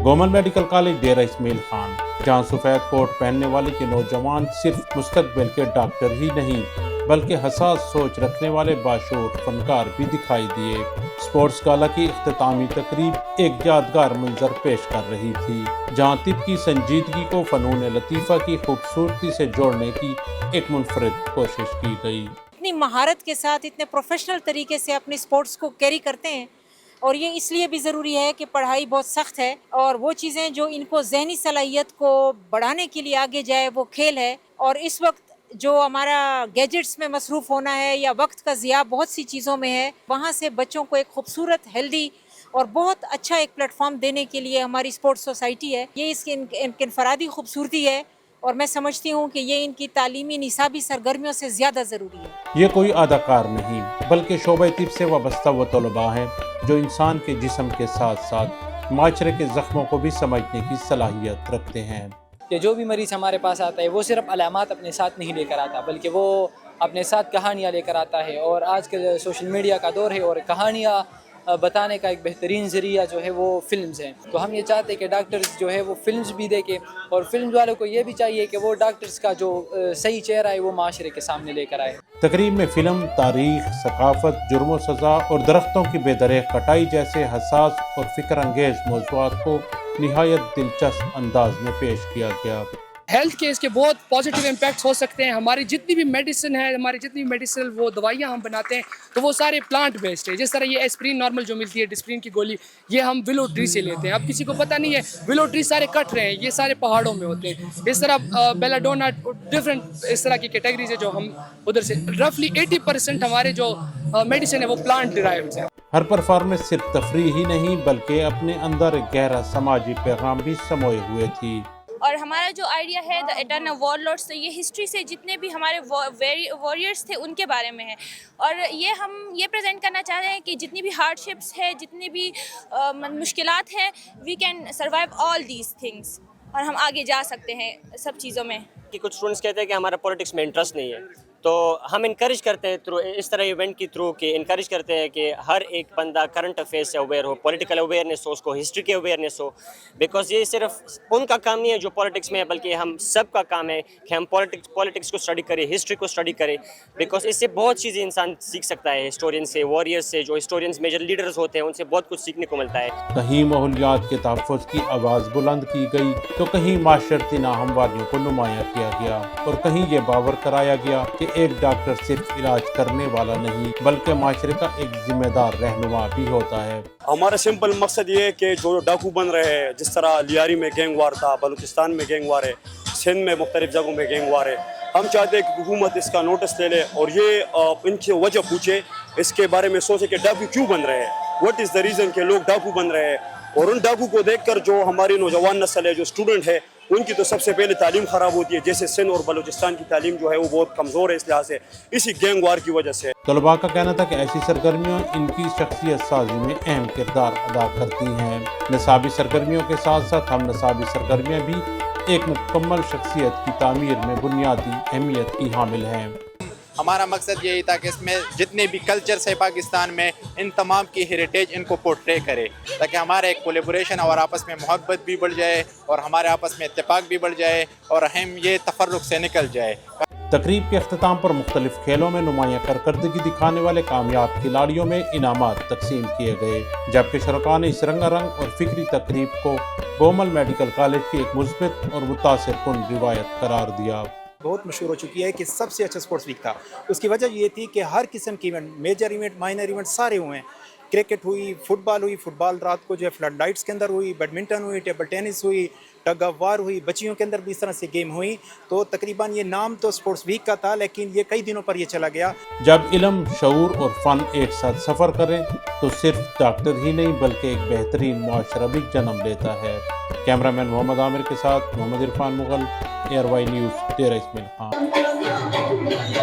Gomal medical college Dera Ismail Khan, جہاں سفید کوٹ پہننے والے کے نوجوان صرف مستقبل کے ڈاکٹر ہی نہیں بلکہ حساس سوچ رکھنے والے باشعور فنکار بھی دکھائی دیے۔ اسپورٹس گالا کی اختتامی تقریب ایک یادگار منظر پیش کر رہی تھی، جہاں طب کی سنجیدگی کو فنون لطیفہ کی خوبصورتی سے جوڑنے کی ایک منفرد کوشش کی گئی۔ اتنی مہارت کے ساتھ اتنے پروفیشنل طریقے سے اپنے اسپورٹس کو کیری کرتے ہیں، اور یہ اس لیے بھی ضروری ہے کہ پڑھائی بہت سخت ہے، اور وہ چیزیں جو ان کو ذہنی صلاحیت کو بڑھانے کے لیے آگے جائے وہ کھیل ہے۔ اور اس وقت جو ہمارا گیجٹس میں مصروف ہونا ہے یا وقت کا ضیاع بہت سی چیزوں میں ہے، وہاں سے بچوں کو ایک خوبصورت، ہیلدی اور بہت اچھا ایک پلیٹ فارم دینے کے لیے ہماری اسپورٹس سوسائٹی ہے، یہ اس کی انفرادی خوبصورتی ہے، اور میں سمجھتی ہوں کہ یہ ان کی تعلیمی نصابی سرگرمیوں سے زیادہ ضروری ہے۔ یہ کوئی اداکار نہیں بلکہ شعبہ طب سے وابستہ وہ طلباء ہیں جو انسان کے جسم کے ساتھ ساتھ معاشرے کے زخموں کو بھی سمجھنے کی صلاحیت رکھتے ہیں۔ کہ جو بھی مریض ہمارے پاس آتا ہے وہ صرف علامات اپنے ساتھ نہیں لے کر آتا، بلکہ وہ اپنے ساتھ کہانیاں لے کر آتا ہے، اور آج کے سوشل میڈیا کا دور ہے اور کہانیاں بتانے کا ایک بہترین ذریعہ جو ہے وہ فلمز ہیں۔ تو ہم یہ چاہتے ہیں کہ ڈاکٹرز جو ہے وہ فلمز بھی دیکھیں، اور فلمز والوں کو یہ بھی چاہیے کہ وہ ڈاکٹرز کا جو صحیح چہرہ ہے وہ معاشرے کے سامنے لے کر آئے۔ تقریب میں فلم، تاریخ، ثقافت، جرم و سزا اور درختوں کی بے دریغ کٹائی جیسے حساس اور فکر انگیز موضوعات کو نہایت دلچسپ انداز میں پیش کیا گیا۔ ہیلتھ کے اس کے بہت پازیٹیو امپیکٹس ہو سکتے ہیں۔ ہماری جتنی بھی میڈیسن ہے، ہماری جتنی میڈیسنل وہ دوائیاں ہم بناتے ہیں تو وہ سارے پلانٹ بیسڈ ہے۔ جس طرح یہ ایسپرین نارمل جو ملتی ہے، ڈسپرین کی گولی، یہ ہم ولو ٹری سے لیتے ہیں۔ اب کسی کو پتہ نہیں ہے ولو ٹری سارے کٹ رہے ہیں، یہ سارے پہاڑوں میں ہوتے ہیں۔ اس طرح بیلاڈونا، ڈفرینٹ اس طرح کی کیٹیگریز ہے جو ہم ادھر سے رفلی 80% ہمارے جو میڈیسن ہے وہ پلانٹ ڈرائیوڈ ہے۔ ہر پرفارمنس صرف تفریح ہی نہیں بلکہ اپنے اندر ایک گہرا سماجی پیغام بھی سموئے ہوئے تھی۔ اور ہمارا جو آئیڈیا ہے دا اٹرنل وارلورڈس، تو یہ ہسٹری سے جتنے بھی ہمارے وارئرس تھے ان کے بارے میں ہے، اور یہ ہم یہ پریزنٹ کرنا چاہ رہے ہیں کہ جتنی بھی ہارڈ شپس ہے، جتنی بھی مشکلات ہیں، we can survive all these things, اور ہم آگے جا سکتے ہیں سب چیزوں میں۔ کہ کچھ اسٹوڈنٹس کہتے ہیں کہ ہمارا پولیٹکس میں انٹرسٹ نہیں ہے، تو ہم انکریج کرتے ہیں تھرو اس طرح ایونٹ کی تھرو کہ انکریج کرتے ہیں کہ ہر ایک بندہ کرنٹ افیئر سے اویئر ہو، پولیٹیکل اویئرنیس ہو، اس کو ہسٹری کی اویئرنیس ہو، بیکاز یہ صرف ان کا کام نہیں ہے جو پولیٹکس میں ہے، بلکہ ہم سب کا کام ہے کہ ہم پولیٹکس کو اسٹڈی کریں، ہسٹری کو اسٹڈی کریں، بیکاز اس سے بہت چیزیں انسان سیکھ سکتا ہے، ہسٹورین سے، وارئر سے، جو ہسٹورینس میجر لیڈرز ہوتے ہیں ان سے بہت کچھ سیکھنے کو ملتا ہے۔ کہیں ماحولیات کے تحفظ کی آواز بلند کی گئی تو کہیں معاشرتی ناہمواریوں کو نمایاں کیا گیا، اور کہیں یہ باور کرایا گیا کہ ایک ڈاکٹر صرف علاج کرنے والا نہیں بلکہ معاشرے کا ایک ذمہ دار رہنما بھی ہوتا ہے۔ ہمارا سمپل مقصد یہ ہے کہ جو ڈاکو بن رہے ہیں، جس طرح لیاری میں گینگ وار تھا، بلوچستان میں گینگ وار ہے، سندھ میں مختلف جگہوں میں گینگ وار ہے، ہم چاہتے ہیں کہ حکومت اس کا نوٹس لے لے اور یہ ان کی وجہ پوچھے، اس کے بارے میں سوچے کہ ڈاکو کیوں بن رہے ہیں، واٹ از دا ریزن کہ لوگ ڈاکو بن رہے ہیں، اور ان ڈاکو کو دیکھ کر جو ہماری نوجوان نسل ہے، جو اسٹوڈنٹ ہے، ان کی تو سب سے پہلے تعلیم خراب ہوتی ہے، جیسے سندھ اور بلوچستان کی تعلیم جو ہے وہ بہت کمزور ہے اس لحاظ سے، اسی گینگ وار کی وجہ سے۔ طلباء کا کہنا تھا کہ ایسی سرگرمیاں ان کی شخصیت سازی میں اہم کردار ادا کرتی ہیں۔ نصابی سرگرمیوں کے ساتھ ساتھ ہم نصابی سرگرمیاں بھی ایک مکمل شخصیت کی تعمیر میں بنیادی اہمیت کی حامل ہیں۔ ہمارا مقصد یہی تھا کہ اس میں جتنے بھی کلچرس ہے پاکستان میں، ان تمام کی ہیریٹیج ان کو پورٹرے کرے، تاکہ ہمارا ایک کولیبوریشن اور آپس میں محبت بھی بڑھ جائے، اور ہمارے آپس میں اتفاق بھی بڑھ جائے، اور ہم یہ تفرق سے نکل جائے۔ تقریب کے اختتام پر مختلف کھیلوں میں نمایاں کارکردگی دکھانے والے کامیاب کھلاڑیوں میں انعامات تقسیم کیے گئے، جبکہ شرکاء نے اس رنگا رنگ اور فکری تقریب کو گومل میڈیکل کالج کی ایک مثبت اور متاثر کن روایت قرار دیا۔ بہت مشہور ہو چکی ہے کہ سب سے اچھا سپورٹس ویک تھا۔ اس کی وجہ یہ تھی کہ ہر قسم کی event, major event, minor event سارے ہوئے ہیں۔ کرکٹ ہوئی، فٹ بال ہوئی، فٹ بال رات کو جو ہے فلڈ لائٹس کے اندر ہوئی، بیڈمنٹن ہوئی، ٹیبل ٹینس ہوئی، ٹگ آف وار ہوئی، بچیوں کے اندر بھی اس طرح سے گیم ہوئی۔ تو تقریباً یہ نام تو سپورٹس ویک کا تھا، لیکن یہ کئی دنوں پر یہ چلا گیا۔ جب علم، شعور اور فن ایک ساتھ سفر کریں تو صرف ڈاکٹر ہی نہیں بلکہ ایک بہترین معاشرہ بھی جنم لیتا ہے۔ کیمرہ مین محمد عامر کے ساتھ محمد عرفان مغل، ARY نیوز، ڈیرہ اسماعیل خان۔